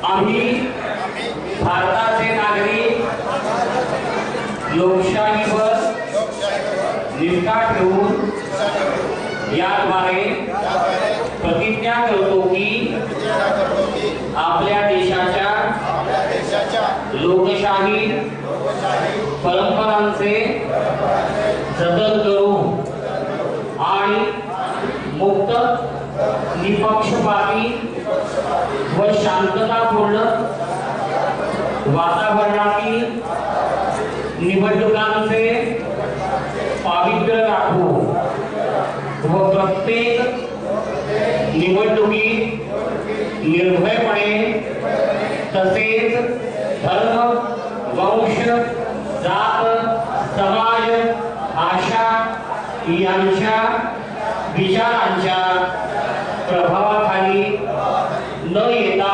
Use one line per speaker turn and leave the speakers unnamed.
आम्ही भारताचे नागरिक लोकशाहीवर निष्ठा ठेवून याद्वारे प्रतिज्ञा करतो की आपल्या देशाच्या लोकशाही परंपरांचे जतन करू आणि मुक्त निपक्षपाती व शांततापूर्ण वातावरणातील निवडणुकांचे पावित्र्य राखू व प्रत्येक निवडणुकीत निर्भयपणे तसेच धर्म, वंश, जात, समाज, भाषा यांच्या विचारांच्या प्रभावाखाली न येता